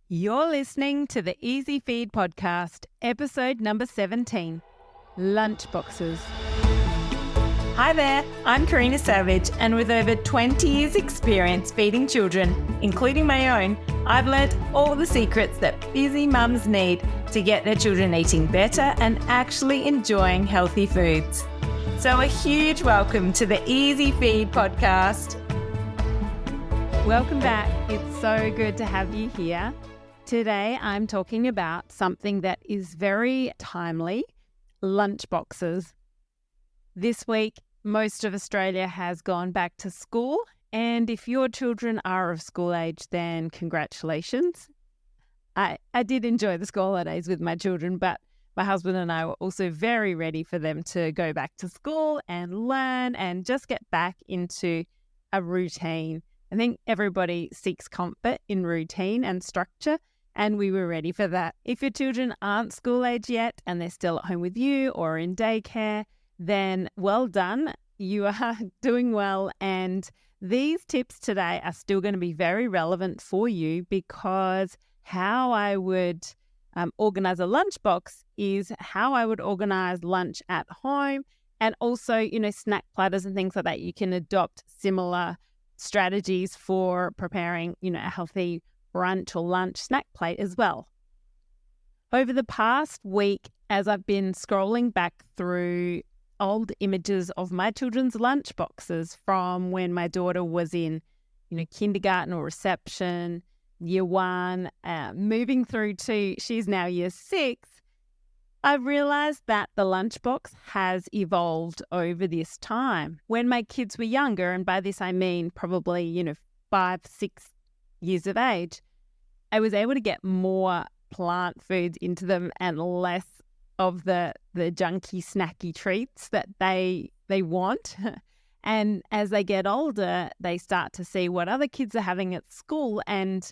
You're listening to the Easy Feed Podcast, episode number 17, Lunchboxes. Hi there, I'm Karina Savage, and with over 20 years experience feeding children, including my own, I've learnt all the secrets that busy mums need to get their children eating better and actually enjoying healthy foods. So a huge welcome to the Easy Feed Podcast. Welcome back. It's so good to have you here. Today, I'm talking about something that is very timely, lunchboxes. This week, most of Australia has gone back to school, and if your children are of school age, then congratulations. I did enjoy the school holidays with my children, but my husband and I were also very ready for them to go back to school and learn and just get back into a routine. I think everybody seeks comfort in routine and structure, and we were ready for that. If your children aren't school age yet and they're still at home with you or in daycare, then well done. You are doing well. And these tips today are still going to be very relevant for you, because how I would organize a lunchbox is how I would organize lunch at home, and also, snack platters and things like that. You can adopt similar strategies for preparing, a healthy brunch or lunch snack plate as well. Over the past week, as I've been scrolling back through old images of my children's lunch boxes from when my daughter was in, kindergarten or reception, year one, moving through to she's now year 6, I've realised that the lunchbox has evolved over this time. When my kids were younger, and by this I mean probably, 5, 6 years of age, I was able to get more plant foods into them and less of the junky, snacky treats that they want. And as they get older, they start to see what other kids are having at school, and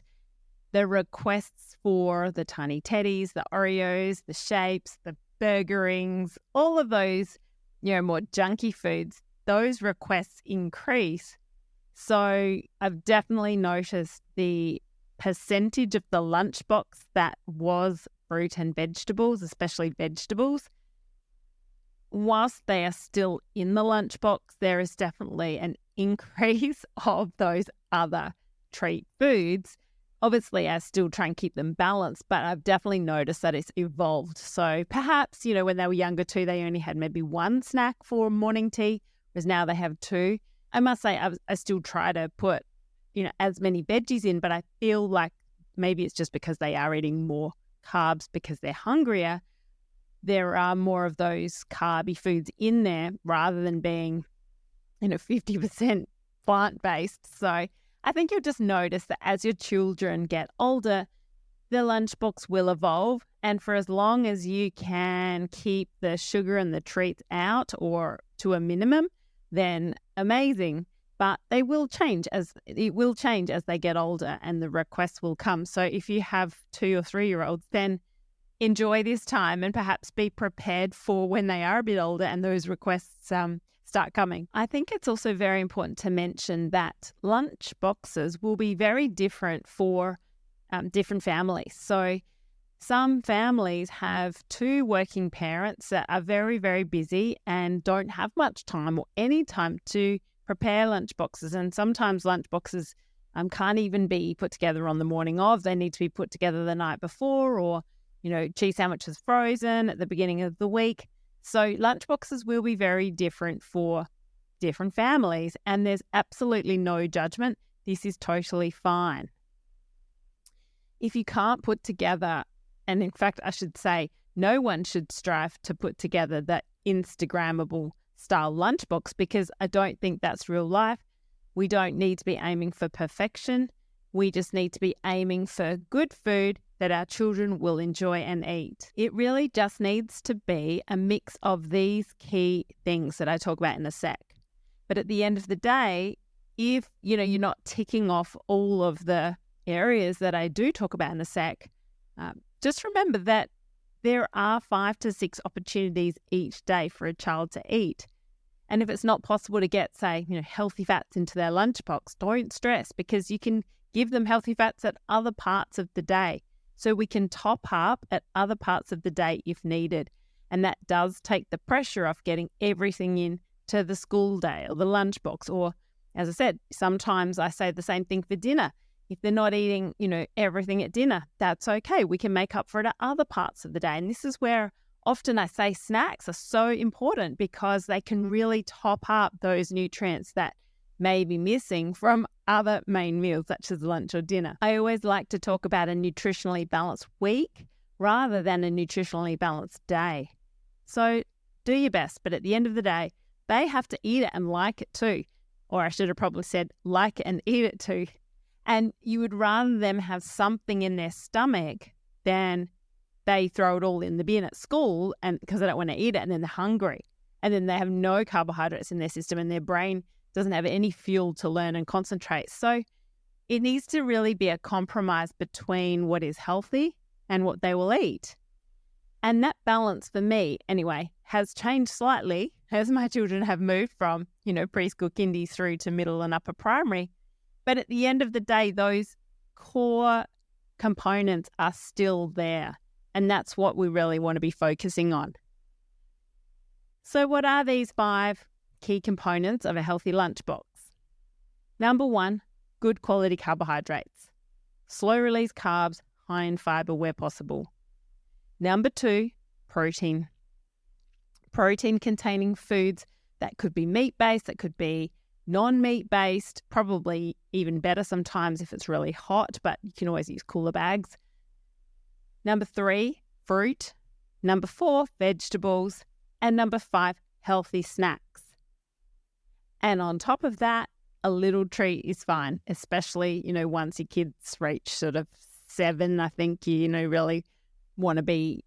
the requests for the tiny teddies, the Oreos, the shapes, the burgerings, all of those, more junky foods, those requests increase. So I've definitely noticed the percentage of the lunchbox that was fruit and vegetables, especially vegetables. Whilst they are still in the lunchbox, there is definitely an increase of those other treat foods. Obviously, I still try and keep them balanced, but I've definitely noticed that it's evolved. So perhaps, when they were younger too, they only had maybe one snack for morning tea, whereas now they have 2. I must say I still try to put, as many veggies in, but I feel like maybe it's just because they are eating more carbs because they're hungrier. There are more of those carby foods in there rather than being, 50% plant-based. So I think you'll just notice that as your children get older, the lunchbox will evolve. And for as long as you can keep the sugar and the treats out or to a minimum, then amazing. But it will change as they get older and the requests will come. So if you have 2 or 3-year-olds, then enjoy this time and perhaps be prepared for when they are a bit older and those requests start coming. I think it's also very important to mention that lunch boxes will be very different for different families. So some families have 2 working parents that are very, very busy and don't have much time or any time to prepare lunch boxes. And sometimes lunch boxes can't even be put together on the morning of. They need to be put together the night before, or, cheese sandwiches frozen at the beginning of the week. So lunch boxes will be very different for different families, and there's absolutely no judgment. This is totally fine. If you can't put together, and in fact, I should say, no one should strive to put together that Instagrammable style lunchbox, because I don't think that's real life. We don't need to be aiming for perfection. We just need to be aiming for good food that our children will enjoy and eat. It really just needs to be a mix of these key things that I talk about in a sec. But at the end of the day, if you're not ticking off all of the areas that I do talk about in a sec, just remember that there are 5 to 6 opportunities each day for a child to eat. And if it's not possible to get, say, healthy fats into their lunchbox, don't stress, because you can Give them healthy fats at other parts of the day so we can top up at other parts of the day if needed. And that does take the pressure off getting everything in to the school day or the lunchbox. Or, as I said, sometimes I say the same thing for dinner. If they're not eating, everything at dinner, that's okay. We can make up for it at other parts of the day. And this is where often I say snacks are so important because they can really top up those nutrients that may be missing from other main meals such as lunch or dinner. I always like to talk about a nutritionally balanced week rather than a nutritionally balanced day. So do your best, but at the end of the day, they have to eat it and like it too. Or I should have probably said like it and eat it too. And you would rather them have something in their stomach than they throw it all in the bin at school and because they don't want to eat it and then they're hungry. And then they have no carbohydrates in their system and their brain doesn't have any fuel to learn and concentrate. So it needs to really be a compromise between what is healthy and what they will eat. And that balance for me, anyway, has changed slightly as my children have moved from, preschool kindies through to middle and upper primary. But at the end of the day, those core components are still there. And that's what we really want to be focusing on. So what are these 5 key components of a healthy lunchbox? Number 1, good quality carbohydrates. Slow release carbs, high in fiber where possible. Number 2, protein. Protein containing foods that could be meat-based, that could be non-meat-based, probably even better sometimes if it's really hot, but you can always use cooler bags. Number 3, fruit. Number 4, vegetables. And number 5, healthy snacks. And on top of that, a little treat is fine, especially, once your kids reach sort of 7, I think you, really want to be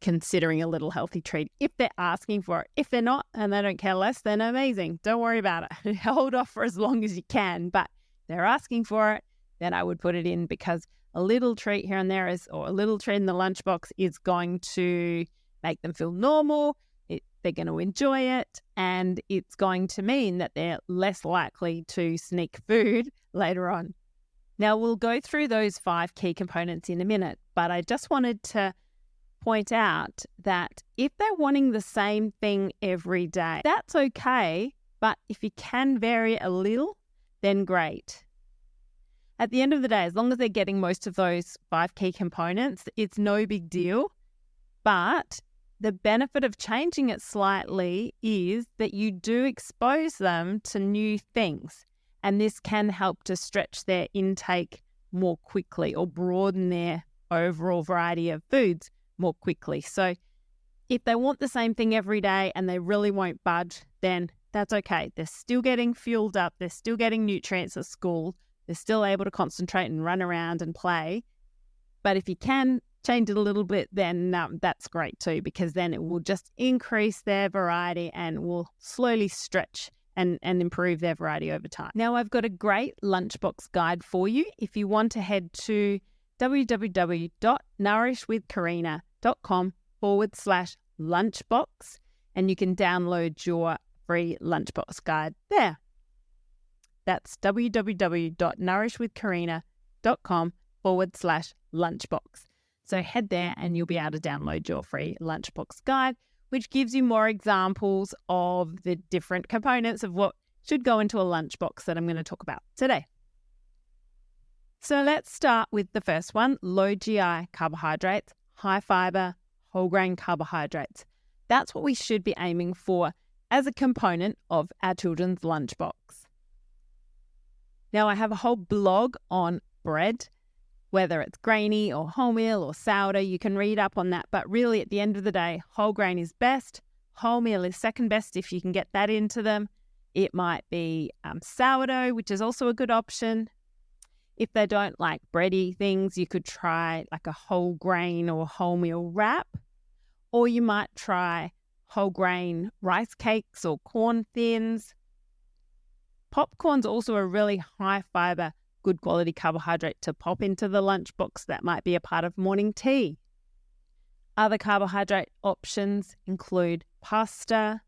considering a little healthy treat if they're asking for it. If they're not and they don't care less, then amazing. Don't worry about it. Hold off for as long as you can. But if they're asking for it, then I would put it in because a little treat here and there or a little treat in the lunchbox is going to make them feel normal. They're going to enjoy it, and it's going to mean that they're less likely to sneak food later on. Now, we'll go through those 5 key components in a minute, but I just wanted to point out that if they're wanting the same thing every day, that's okay, but if you can vary it a little, then great. At the end of the day, as long as they're getting most of those 5 key components, it's no big deal, but the benefit of changing it slightly is that you do expose them to new things, and this can help to stretch their intake more quickly or broaden their overall variety of foods more quickly. So if they want the same thing every day and they really won't budge, then that's okay. They're still getting fueled up. They're still getting nutrients at school. They're still able to concentrate and run around and play. But if you can change it a little bit, then that's great too, because then it will just increase their variety and will slowly stretch and improve their variety over time. Now, I've got a great lunchbox guide for you. If you want to head to www.nourishwithkarina.com/lunchbox, and you can download your free lunchbox guide there. That's www.nourishwithkarina.com/lunchbox. So head there and you'll be able to download your free lunchbox guide, which gives you more examples of the different components of what should go into a lunchbox that I'm going to talk about today. So let's start with the first one, low GI carbohydrates, high fiber, whole grain carbohydrates. That's what we should be aiming for as a component of our children's lunchbox. Now, I have a whole blog on bread, whether it's grainy or wholemeal or sourdough. You can read up on that. But really, at the end of the day, whole grain is best. Wholemeal is second best if you can get that into them. It might be sourdough, which is also a good option. If they don't like bready things, you could try like a whole grain or wholemeal wrap. Or you might try whole grain rice cakes or corn thins. Popcorn's also a really high fiber, good quality carbohydrate to pop into the lunchbox that might be a part of morning tea. Other carbohydrate options include pasta,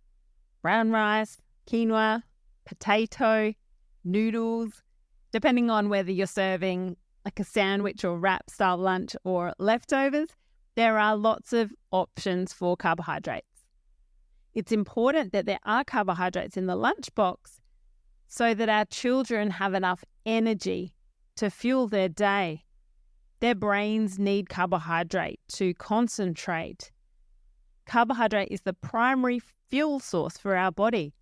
brown rice, quinoa, potato, noodles, depending on whether you're serving like a sandwich or wrap style lunch or leftovers, there are lots of options for carbohydrates. It's important that there are carbohydrates in the lunchbox so that our children have enough energy to fuel their day. Their brains need carbohydrate to concentrate. Carbohydrate is the primary fuel source for our body.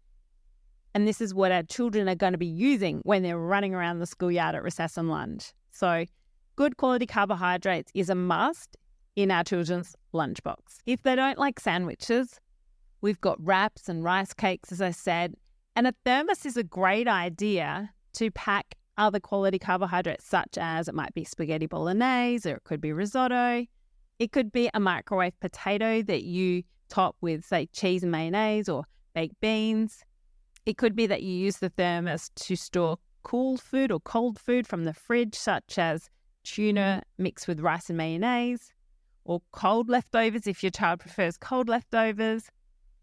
And this is what our children are going to be using when they're running around the schoolyard at recess and lunch. So good quality carbohydrates is a must in our children's lunchbox. If they don't like sandwiches, we've got wraps and rice cakes, as I said, and a thermos is a great idea to pack other quality carbohydrates, such as it might be spaghetti bolognese, or it could be risotto. It could be a microwave potato that you top with, say, cheese and mayonnaise or baked beans. It could be that you use the thermos to store cool food or cold food from the fridge, such as tuna mixed with rice and mayonnaise, or cold leftovers if your child prefers cold leftovers.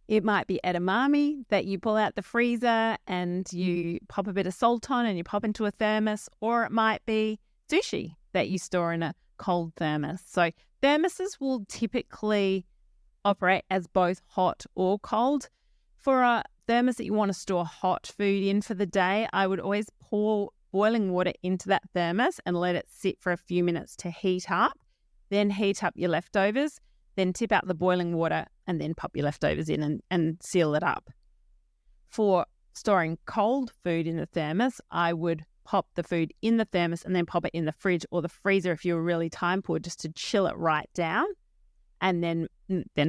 It might be edamame that you pull out the freezer and you pop a bit of salt on and you pop into a thermos, or it might be sushi that you store in a cold thermos. So thermoses will typically operate as both hot or cold. For a thermos that you want to store hot food in for the day, I would always pour boiling water into that thermos and let it sit for a few minutes to heat up. Then heat up your leftovers, then tip out the boiling water and then pop your leftovers in and seal it up. For storing cold food in the thermos, I would pop the food in the thermos and then pop it in the fridge or the freezer if you were really time poor, just to chill it right down, and then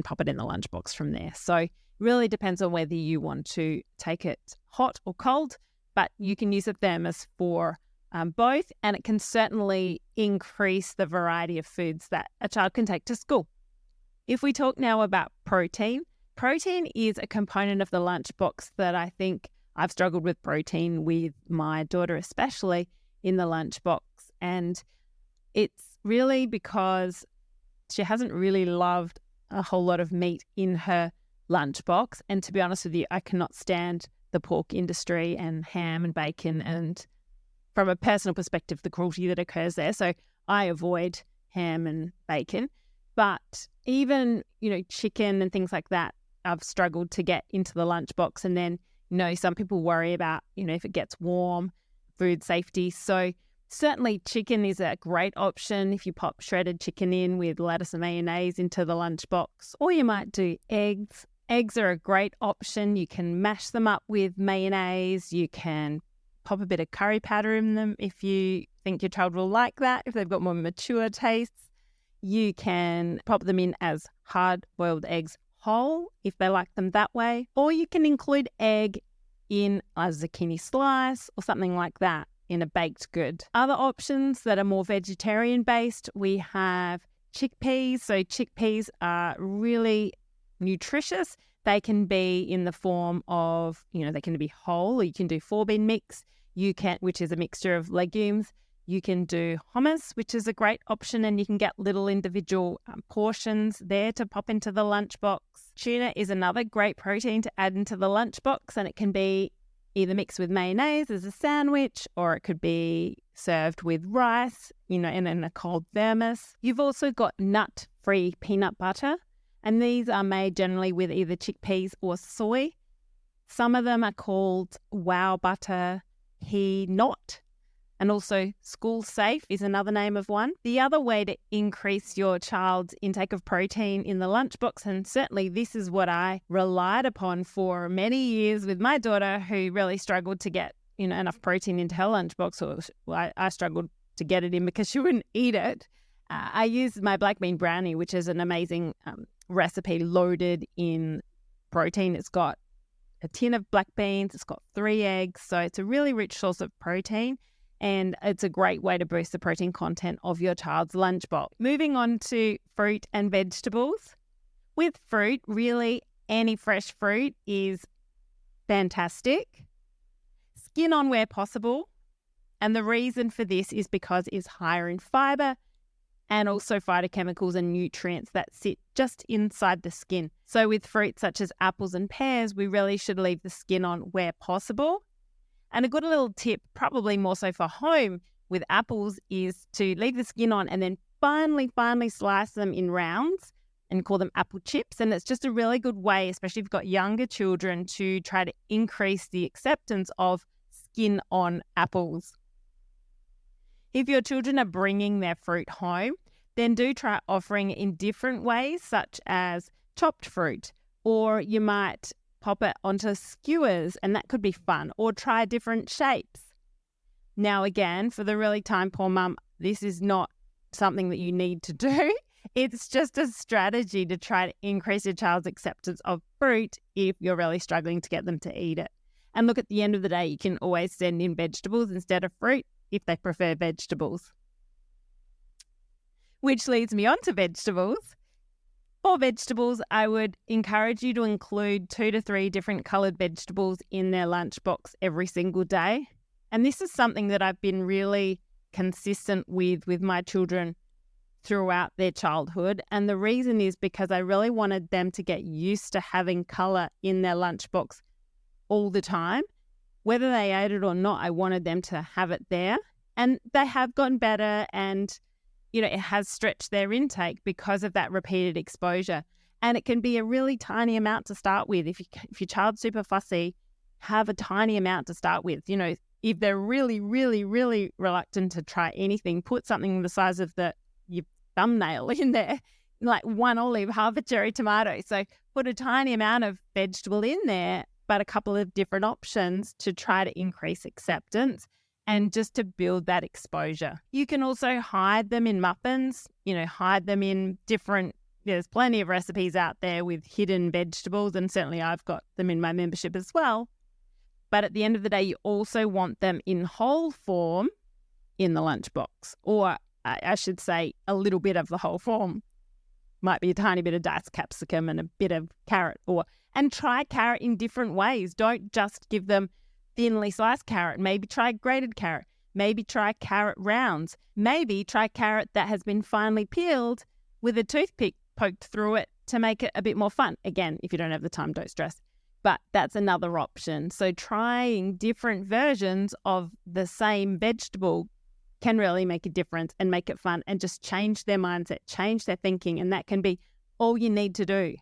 pop it in the lunchbox from there. So really depends on whether you want to take it hot or cold, but you can use a thermos for both, and it can certainly increase the variety of foods that a child can take to school. If we talk now about protein is a component of the lunchbox that I think I've struggled with protein with my daughter, especially in the lunchbox. And it's really because she hasn't really loved a whole lot of meat in her lunchbox. And to be honest with you, I cannot stand the pork industry and ham and bacon, and from a personal perspective, the cruelty that occurs there. So I avoid ham and bacon. But even, chicken and things like that, I've struggled to get into the lunchbox. And then, some people worry about, if it gets warm, food safety. So certainly chicken is a great option if you pop shredded chicken in with lettuce and mayonnaise into the lunchbox. Or you might do eggs. Eggs are a great option. You can mash them up with mayonnaise. You can pop a bit of curry powder in them if you think your child will like that, if they've got more mature tastes. You can pop them in as hard-boiled eggs whole if they like them that way, or you can include egg in a zucchini slice or something like that in a baked good. Other options that are more vegetarian-based, we have chickpeas. So chickpeas are really nutritious. They can be in the form of, they can be whole, or you can do 4-bean mix, which is a mixture of legumes. You can do hummus, which is a great option, and you can get little individual portions there to pop into the lunchbox. Tuna is another great protein to add into the lunchbox, and it can be either mixed with mayonnaise as a sandwich, or it could be served with rice, in a cold thermos. You've also got nut-free peanut butter, and these are made generally with either chickpeas or soy. Some of them are called Wow Butter He Not. And also School Safe is another name of one. The other way to increase your child's intake of protein in the lunchbox, and certainly this is what I relied upon for many years with my daughter, who really struggled to get enough protein into her lunchbox, or I struggled to get it in because she wouldn't eat it. I used my black bean brownie, which is an amazing recipe loaded in protein. It's got a tin of black beans, it's got 3 eggs, so it's a really rich source of protein. And it's a great way to boost the protein content of your child's lunchbox. Moving on to fruit and vegetables. With fruit, really any fresh fruit is fantastic. Skin on where possible. And the reason for this is because it's higher in fiber and also phytochemicals and nutrients that sit just inside the skin. So with fruits such as apples and pears, we really should leave the skin on where possible. And a good little tip, probably more so for home with apples, is to leave the skin on and then finely slice them in rounds and call them apple chips. And it's just a really good way, especially if you've got younger children, to try to increase the acceptance of skin on apples. If your children are bringing their fruit home, then do try offering it in different ways, such as chopped fruit, or you might pop it onto skewers, and that could be fun, or try different shapes. Now, again, for the really time poor mum, this is not something that you need to do. It's just a strategy to try to increase your child's acceptance of fruit if you're really struggling to get them to eat it. And look, at the end of the day, you can always send in vegetables instead of fruit if they prefer vegetables. Which leads me on to vegetables. For vegetables, I would encourage you to include 2 to 3 different coloured vegetables in their lunchbox every single day. And this is something that I've been really consistent with my children throughout their childhood. And the reason is because I really wanted them to get used to having colour in their lunchbox all the time. Whether they ate it or not, I wanted them to have it there. And they have gotten better, and it has stretched their intake because of that repeated exposure. And it can be a really tiny amount to start with. If your child's super fussy, have a tiny amount to start with. If they're really, really, really reluctant to try anything, put something the size of your thumbnail in there, like 1 olive, half a cherry tomato. So put a tiny amount of vegetable in there, but a couple of different options to try to increase acceptance and just to build that exposure. You can also hide them in muffins, hide them in different, there's plenty of recipes out there with hidden vegetables, and certainly I've got them in my membership as well. But at the end of the day, you also want them in whole form in the lunchbox, or I should say a little bit of the whole form. Might be a tiny bit of diced capsicum and a bit of carrot, and try carrot in different ways. Don't just give them thinly sliced carrot. Maybe try grated carrot. Maybe try carrot rounds. Maybe try carrot that has been finely peeled with a toothpick poked through it to make it a bit more fun. Again, if you don't have the time, don't stress. But that's another option. So trying different versions of the same vegetable can really make a difference and make it fun and just change their mindset, change their thinking. And that can be all you need to do.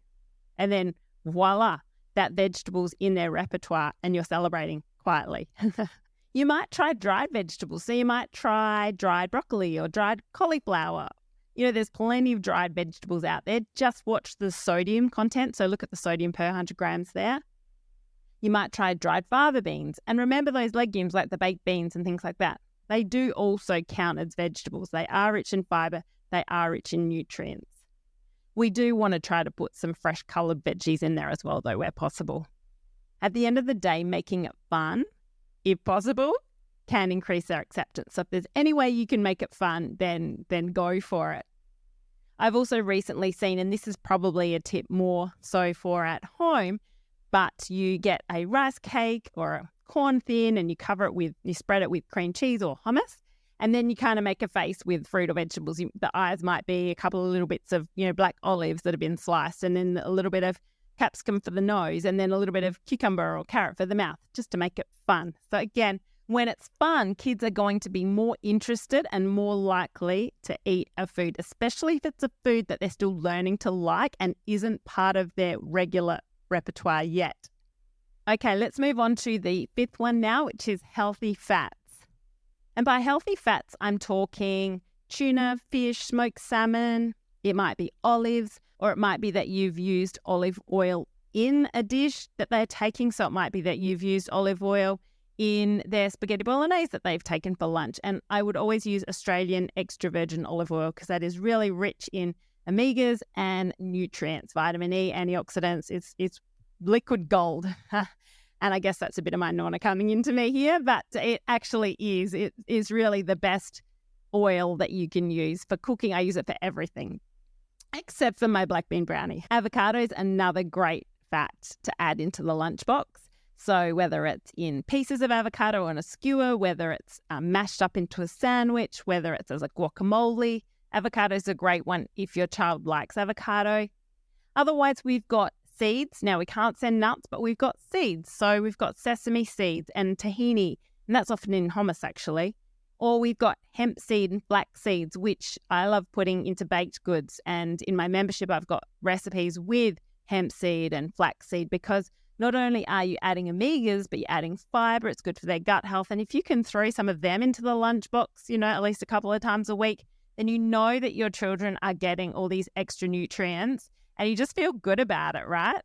And then voila, that vegetable's in their repertoire and you're celebrating quietly. You might try dried vegetables. So you might try dried broccoli or dried cauliflower. There's plenty of dried vegetables out there. Just watch the sodium content. So look at the sodium per 100 grams there. You might try dried fava beans. And remember those legumes like the baked beans and things like that. They do also count as vegetables. They are rich in fibre. They are rich in nutrients. We do want to try to put some fresh coloured veggies in there as well, though, where possible. At the end of the day, making it fun, if possible, can increase their acceptance. So if there's any way you can make it fun, then go for it. I've also recently seen, and this is probably a tip more so for at home, but you get a rice cake or a corn thin and you spread it with cream cheese or hummus, and then you kind of make a face with fruit or vegetables. The eyes might be a couple of little bits of black olives that have been sliced, and then a little bit of capsicum for the nose, and then a little bit of cucumber or carrot for the mouth, just to make it fun. So again, when it's fun, kids are going to be more interested and more likely to eat a food, especially if it's a food that they're still learning to like and isn't part of their regular repertoire yet. Okay, let's move on to the 5th one now, which is healthy fats. And by healthy fats, I'm talking tuna, fish, smoked salmon. It might be olives, or it might be that you've used olive oil in a dish that they're taking. So it might be that you've used olive oil in their spaghetti bolognese that they've taken for lunch. And I would always use Australian extra virgin olive oil because that is really rich in omegas and nutrients, vitamin E, antioxidants. It's liquid gold. And I guess that's a bit of my nonna coming into me here, but it actually is. It is really the best oil that you can use for cooking. I use it for everything, except for my black bean brownie. Avocado is another great fat to add into the lunchbox. So whether it's in pieces of avocado on a skewer, whether it's mashed up into a sandwich, whether it's as a guacamole, avocado is a great one if your child likes avocado. Otherwise, we've got seeds. Now, we can't send nuts, but we've got seeds. So we've got sesame seeds and tahini, and that's often in hummus actually. Or we've got hemp seed and flax seeds, which I love putting into baked goods. And in my membership, I've got recipes with hemp seed and flax seed, because not only are you adding omegas, but you're adding fiber. It's good for their gut health. And if you can throw some of them into the lunchbox, at least a couple of times a week, then you know that your children are getting all these extra nutrients and you just feel good about it, right?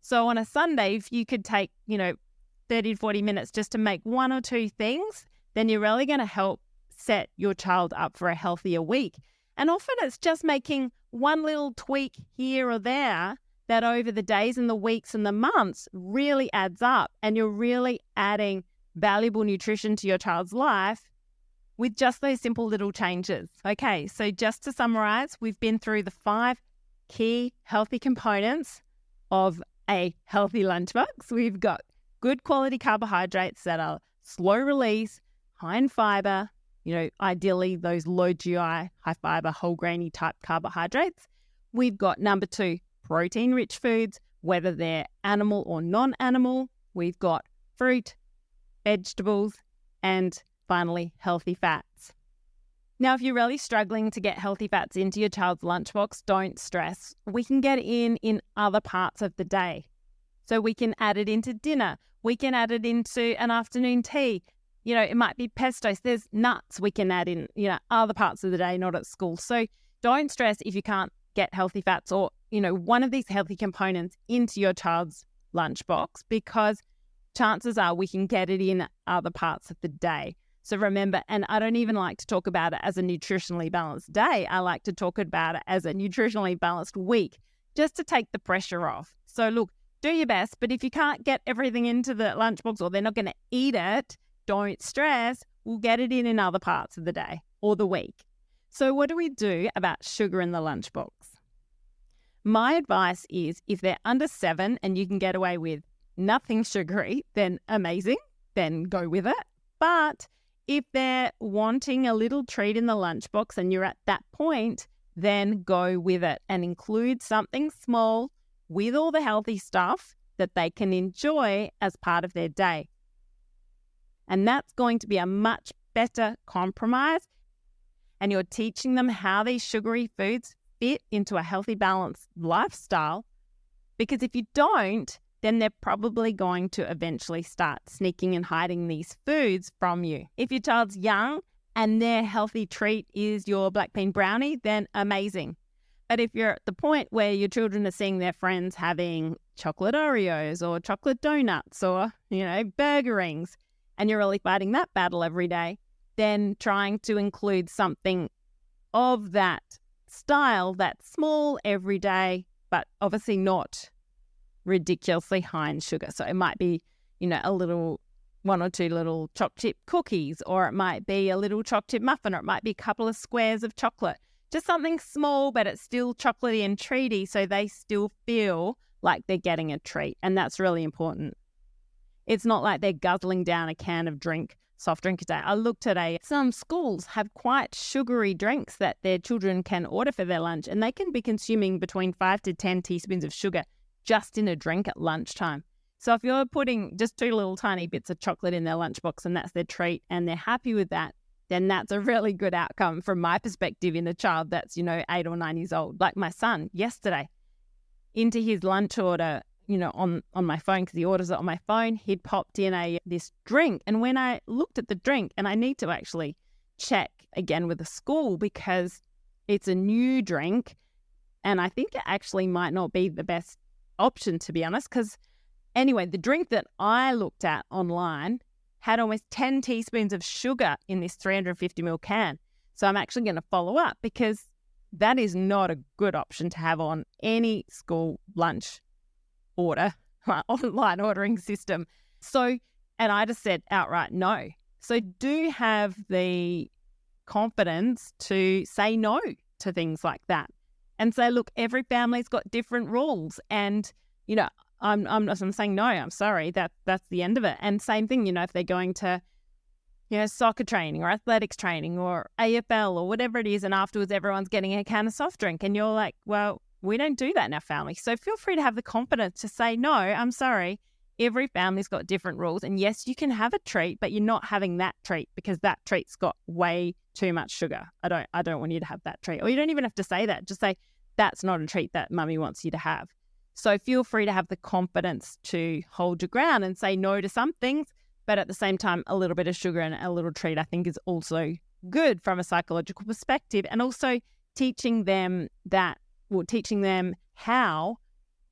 So on a Sunday, if you could take, 30 to 40 minutes just to make one or two things, then you're really going to help set your child up for a healthier week. And often it's just making one little tweak here or there that over the days and the weeks and the months really adds up, and you're really adding valuable nutrition to your child's life with just those simple little changes. Okay, so just to summarize, we've been through the 5 key healthy components of a healthy lunchbox. We've got good quality carbohydrates that are slow release, high in fiber, ideally those low GI, high fiber, whole grainy type carbohydrates. We've got number 2, protein-rich foods, whether they're animal or non-animal. We've got fruit, vegetables, and finally, healthy fats. Now, if you're really struggling to get healthy fats into your child's lunchbox, don't stress. We can get it in other parts of the day. So we can add it into dinner. We can add it into an afternoon tea. It might be pestos. There's nuts we can add in, other parts of the day, not at school. So don't stress if you can't get healthy fats or, one of these healthy components into your child's lunchbox, because chances are we can get it in other parts of the day. So remember, and I don't even like to talk about it as a nutritionally balanced day. I like to talk about it as a nutritionally balanced week, just to take the pressure off. So look, do your best, but if you can't get everything into the lunchbox or they're not going to eat it, don't stress. We'll get it in other parts of the day or the week. So what do we do about sugar in the lunchbox? My advice is, if they're under 7 and you can get away with nothing sugary, then amazing, then go with it. But if they're wanting a little treat in the lunchbox and you're at that point, then go with it and include something small with all the healthy stuff that they can enjoy as part of their day. And that's going to be a much better compromise. And you're teaching them how these sugary foods fit into a healthy, balanced lifestyle. Because if you don't, then they're probably going to eventually start sneaking and hiding these foods from you. If your child's young and their healthy treat is your black bean brownie, then amazing. But if you're at the point where your children are seeing their friends having chocolate Oreos or chocolate donuts or, burger rings, and you're really fighting that battle every day, then trying to include something of that style that's small every day, but obviously not ridiculously high in sugar. So it might be, a little 1 or 2 little choc chip cookies, or it might be a little choc chip muffin, or it might be a couple of squares of chocolate. Just something small, but it's still chocolatey and treaty, so they still feel like they're getting a treat. And that's really important. It's not like they're guzzling down a can of soft drink a day. I looked today, some schools have quite sugary drinks that their children can order for their lunch, and they can be consuming between 5 to 10 teaspoons of sugar just in a drink at lunchtime. So if you're putting just 2 little tiny bits of chocolate in their lunchbox and that's their treat and they're happy with that, then that's a really good outcome from my perspective in a child that's, 8 or 9 years old. Like my son yesterday, into his lunch order, on my phone, because he orders it on my phone, he'd popped in this drink. And when I looked at the drink, and I need to actually check again with the school because it's a new drink, and I think it actually might not be the best option, to be honest, because anyway, the drink that I looked at online had almost 10 teaspoons of sugar in this 350ml can. So I'm actually going to follow up, because that is not a good option to have on any school lunch order, online ordering system. So, and I just said outright no. So do have the confidence to say no to things like that and say, look, every family's got different rules. And, I'm saying no, I'm sorry, that's the end of it. And same thing, if they're going to, soccer training or athletics training or AFL or whatever it is, and afterwards everyone's getting a can of soft drink, and you're like, well, we don't do that in our family. So feel free to have the confidence to say, no, I'm sorry. Every family's got different rules. And yes, you can have a treat, but you're not having that treat because that treat's got way too much sugar. I don't want you to have that treat. Or you don't even have to say that. Just say, that's not a treat that mummy wants you to have. So feel free to have the confidence to hold your ground and say no to some things, but at the same time, a little bit of sugar and a little treat, I think, is also good from a psychological perspective. And also teaching them how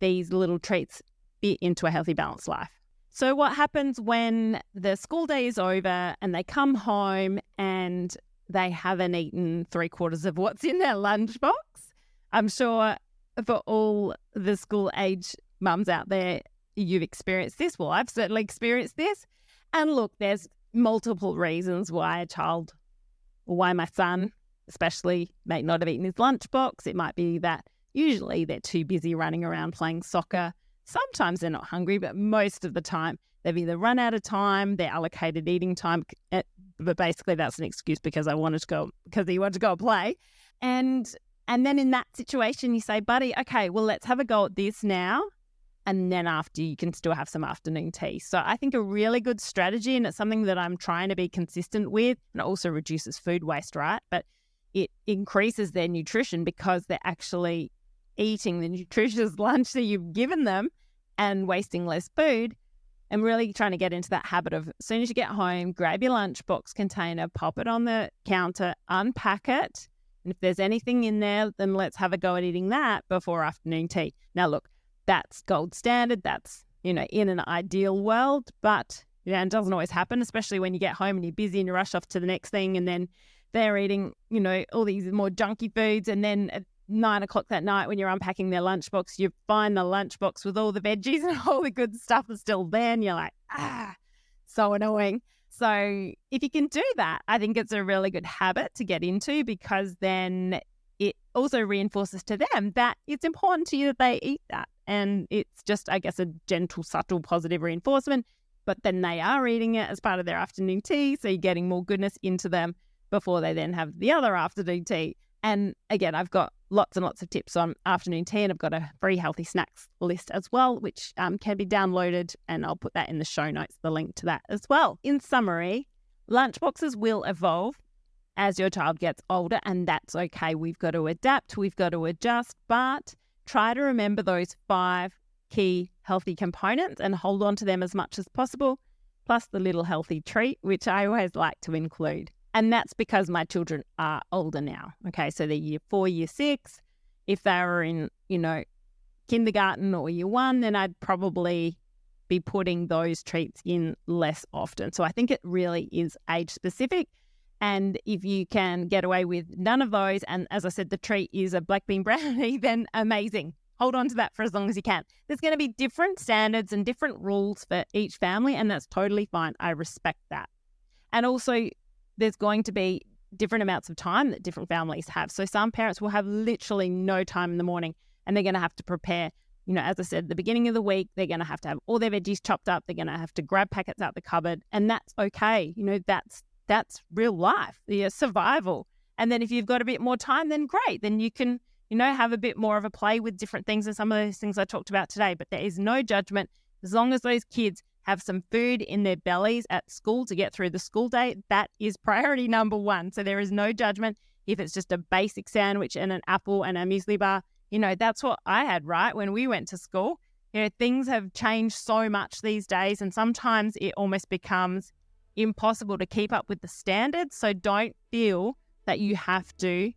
these little treats fit into a healthy, balanced life. So what happens when the school day is over and they come home and they haven't eaten 3/4 of what's in their lunchbox? I'm sure for all the school age mums out there, you've experienced this. Well, I've certainly experienced this. And look, there's multiple reasons why my son especially may not have eaten his lunchbox. It might be that usually they're too busy running around playing soccer. Sometimes they're not hungry, but most of the time they've either run out of time, their allocated eating time, but basically that's an excuse because he wanted to go and play. And then in that situation, you say, buddy, okay, well, let's have a go at this now. And then after, you can still have some afternoon tea. So I think a really good strategy, and it's something that I'm trying to be consistent with, and it also reduces food waste, right? But it increases their nutrition because they're actually eating the nutritious lunch that you've given them and wasting less food. And really trying to get into that habit of, as soon as you get home, grab your lunchbox container, pop it on the counter, unpack it. And if there's anything in there, then let's have a go at eating that before afternoon tea. Now, look, that's gold standard. That's, in an ideal world, but it doesn't always happen, especially when you get home and you're busy and you rush off to the next thing. And then they're eating, all these more junky foods. And then at 9 o'clock that night, when you're unpacking their lunchbox, you find the lunchbox with all the veggies and all the good stuff is still there. And you're like, so annoying. So if you can do that, I think it's a really good habit to get into, because then it also reinforces to them that it's important to you that they eat that. And it's just, I guess, a gentle, subtle, positive reinforcement. But then they are eating it as part of their afternoon tea. So you're getting more goodness into them before they then have the other afternoon tea. And again, I've got lots and lots of tips on afternoon tea, and I've got a free healthy snacks list as well, which can be downloaded, and I'll put that in the show notes, the link to that as well. In summary, lunchboxes will evolve as your child gets older, and that's okay. We've got to adapt, we've got to adjust, but try to remember those 5 key healthy components and hold on to them as much as possible, plus the little healthy treat, which I always like to include. And that's because my children are older now. Okay, so they're year 4, year 6. If they were in, kindergarten or year 1, then I'd probably be putting those treats in less often. So I think it really is age specific. And if you can get away with none of those, and as I said, the treat is a black bean brownie, then amazing. Hold on to that for as long as you can. There's going to be different standards and different rules for each family, and that's totally fine. I respect that. And also, there's going to be different amounts of time that different families have. So some parents will have literally no time in the morning, and they're going to have to prepare, as I said, at the beginning of the week, they're going to have all their veggies chopped up. They're going to have to grab packets out the cupboard, and that's okay. That's real life, survival. And then if you've got a bit more time, then great. Then you can, have a bit more of a play with different things, and some of those things I talked about today. But there is no judgment. As long as those kids have some food in their bellies at school to get through the school day, that is priority number 1. So there is no judgment if it's just a basic sandwich and an apple and a muesli bar. That's what I had, right, when we went to school. Things have changed so much these days, and sometimes it almost becomes impossible to keep up with the standards. So don't feel that you have to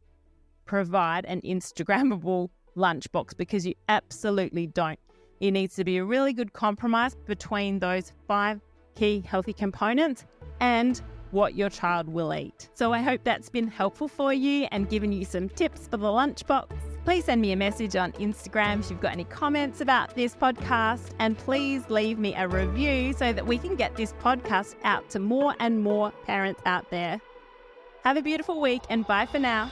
provide an Instagrammable lunchbox, because you absolutely don't. It needs to be a really good compromise between those 5 key healthy components and what your child will eat. So I hope that's been helpful for you and given you some tips for the lunchbox. Please send me a message on Instagram if you've got any comments about this podcast, and please leave me a review so that we can get this podcast out to more and more parents out there. Have a beautiful week, and bye for now.